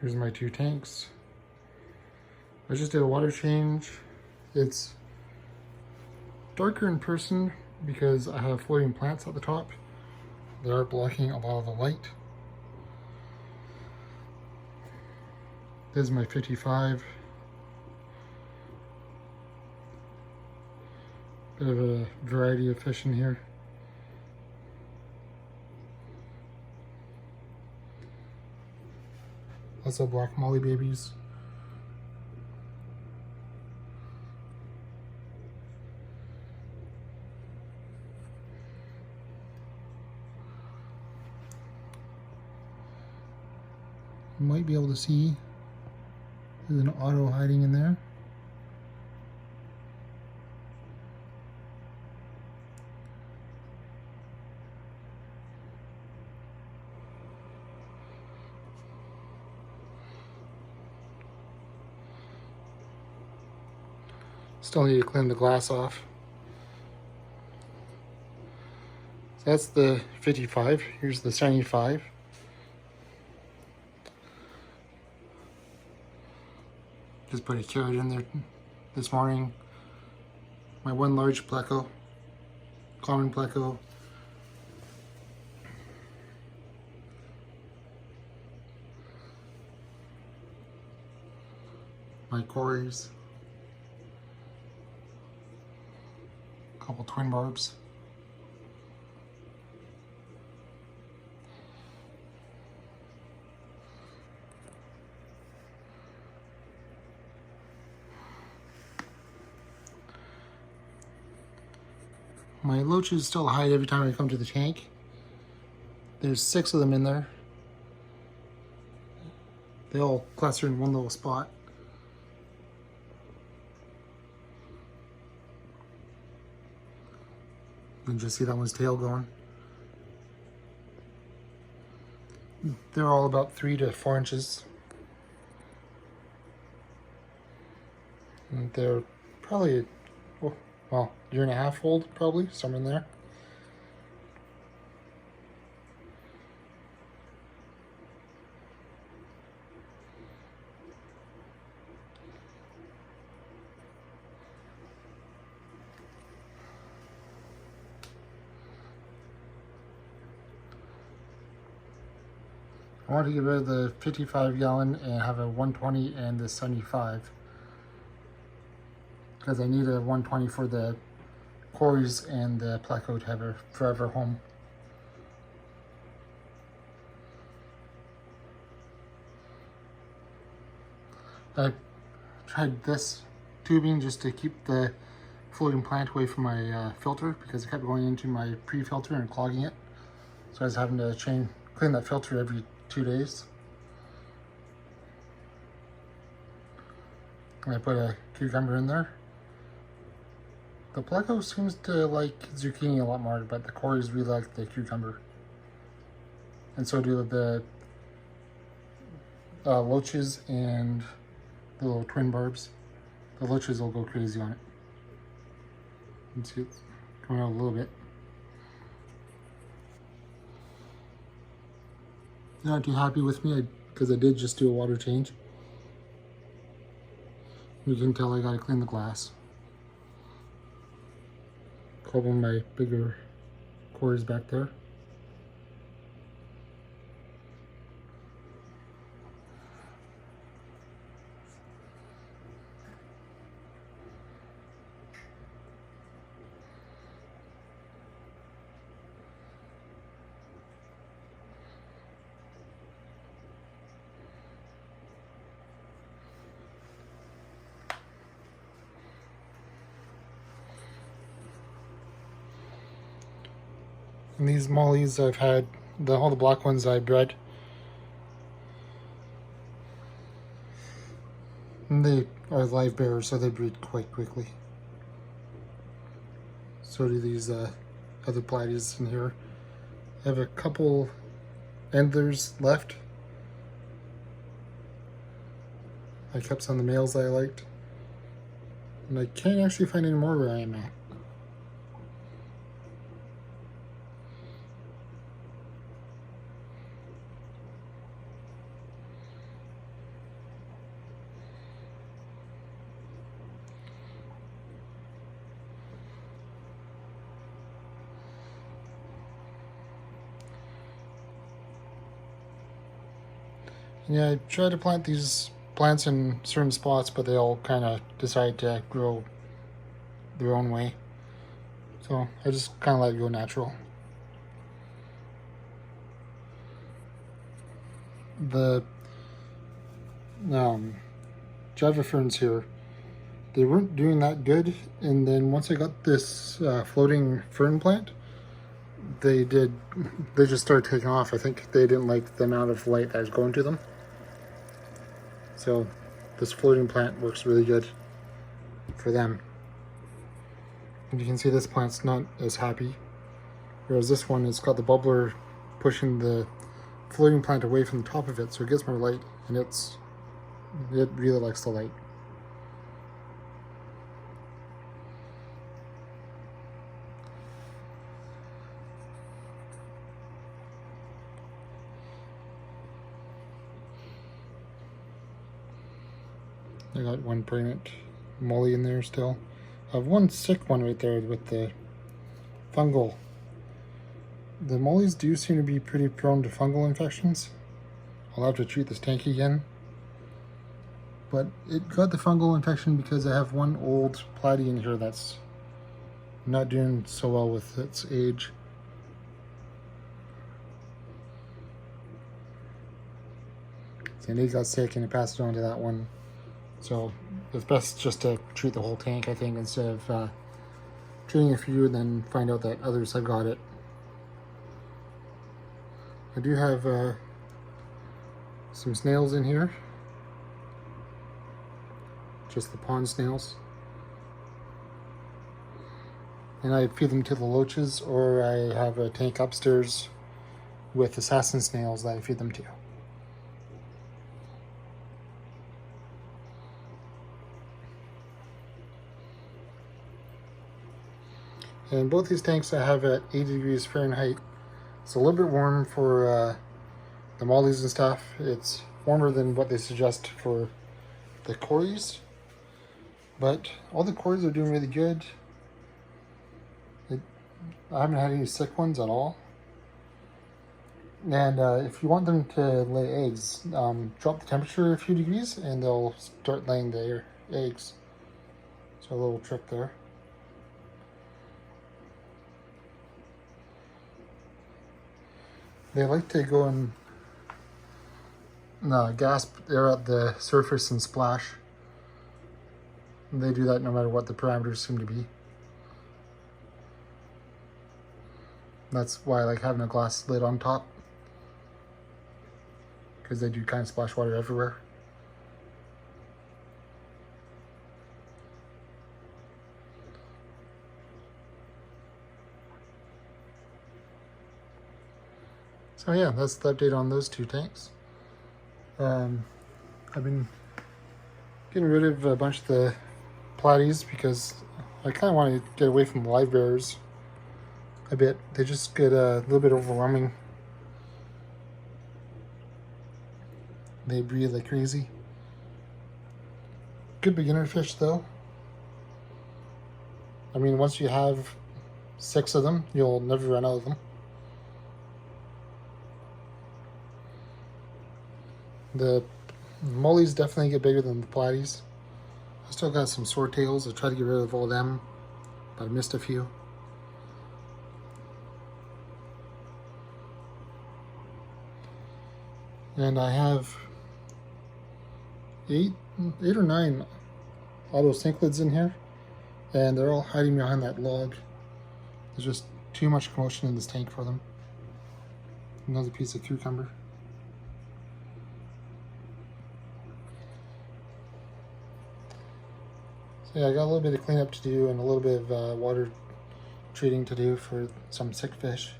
Here's my 2 tanks. I just did a water change. It's darker in person because I have floating plants at the top. They are blocking a lot of the light. This is my 55. Bit of a variety of fish in here. Lots of black molly babies. You might be able to see there's an otto hiding in there. Still need to clean the glass off. So that's the 55. Here's the 75. Just put a carrot in there this morning. My 1 large pleco, common pleco. My cories. Couple twin barbs. My loaches still hide every time I come to the tank. There's 6 of them in there. They all cluster in one little spot. You can just see that one's tail going. They're all about 3 to 4 inches. And they're probably, well, 1.5 years old, probably, somewhere in there. I want to get rid of the 55 gallon and have a 120 and the 75. Because I need a 120 for the cories and the pleco to have a forever home. I tried this tubing just to keep the floating plant away from my filter because it kept going into my pre-filter and clogging it. So I was having to clean that filter every 2 days. And I put a cucumber in there. The pleco seems to like zucchini a lot more, but the cories really like the cucumber. And so do the loaches and the little twin barbs. The loaches will go crazy on it. You can see it's coming out a little bit. They're not too happy with me because I did just do a water change. You can tell I gotta clean the glass. Couple of my bigger cories back there. And these mollies I've had, all the black ones I bred. And they are live bearers, so they breed quite quickly. So do these other platies in here. I have a couple endlers left. I kept some of the males that I liked. And I can't actually find any more where I am at. Yeah, I tried to plant these plants in certain spots, but they all kind of decide to grow their own way. So I just kind of let it go natural. The Java ferns here, they weren't doing that good, and then once I got this floating fern plant, they just started taking off. I think they didn't like the amount of light that was going to them. So this floating plant works really good for them. And you can see this plant's not as happy, whereas this one has got the bubbler pushing the floating plant away from the top of it, so it gets more light, and it really likes the light. I got one pregnant molly in there still. I have one sick one right there with the fungal. The mollies do seem to be pretty prone to fungal infections. I'll have to treat this tank again. But it got the fungal infection because I have one old platy in here that's not doing so well with its age. Sandy got sick and it passed it on to that one. So it's best just to treat the whole tank, I think, instead of treating a few and then find out that others have got it. I do have some snails in here. Just the pond snails. And I feed them to the loaches, or I have a tank upstairs with assassin snails that I feed them to. And both these tanks I have at 80 degrees Fahrenheit. It's a little bit warm for the mollies and stuff. It's warmer than what they suggest for the cories. But all the cories are doing really good. I haven't had any sick ones at all. And if you want them to lay eggs, drop the temperature a few degrees and they'll start laying their eggs. So a little trick there. They like to go and gasp air at the surface and splash. And they do that no matter what the parameters seem to be. That's why I like having a glass lid on top, because they do kind of splash water everywhere. So yeah, that's the update on those two tanks. I've been getting rid of a bunch of the platies because I kind of want to get away from the live bearers a bit. They just get a little bit overwhelming. They breathe like crazy. Good beginner fish though. I mean, once you have 6 of them, you'll never run out of them. The mollies definitely get bigger than the platies. I still got some swordtails. I tried to get rid of all of them, but I missed a few. And I have 8 or 9 auto cichlids in here, and they're all hiding behind that log. There's just too much commotion in this tank for them. Another piece of cucumber. So yeah, I got a little bit of cleanup to do and a little bit of water treating to do for some sick fish.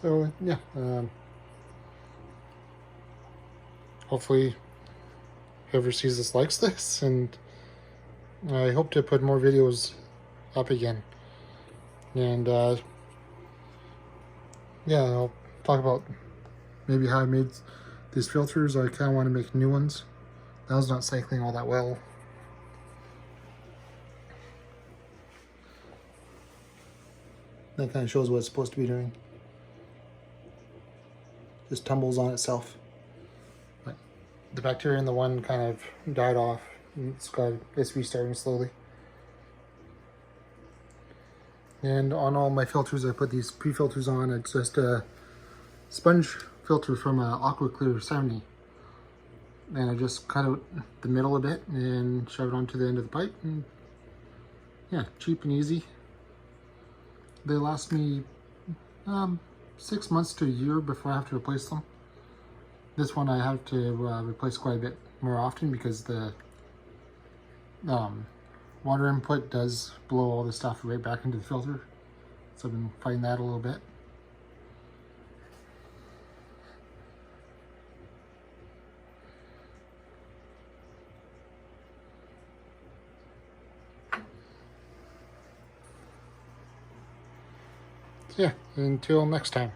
So yeah, hopefully whoever sees this likes this, and I hope to put more videos up again. And yeah, I'll talk about maybe how I made these filters. I kind of want to make new ones. That was not cycling all that well. That kind of shows what it's supposed to be doing. Just tumbles on itself. But the bacteria in the one kind of died off. It's restarting slowly. And on all my filters, I put these pre-filters on. It's just a sponge filter from Aqua Clear 70. And I just cut out the middle a bit and shove it onto the end of the pipe. And yeah, cheap and easy. They last me 6 months to a year before I have to replace them. This one I have to replace quite a bit more often because the water input does blow all the stuff right back into the filter. So I've been fighting that a little bit. Yeah, until next time.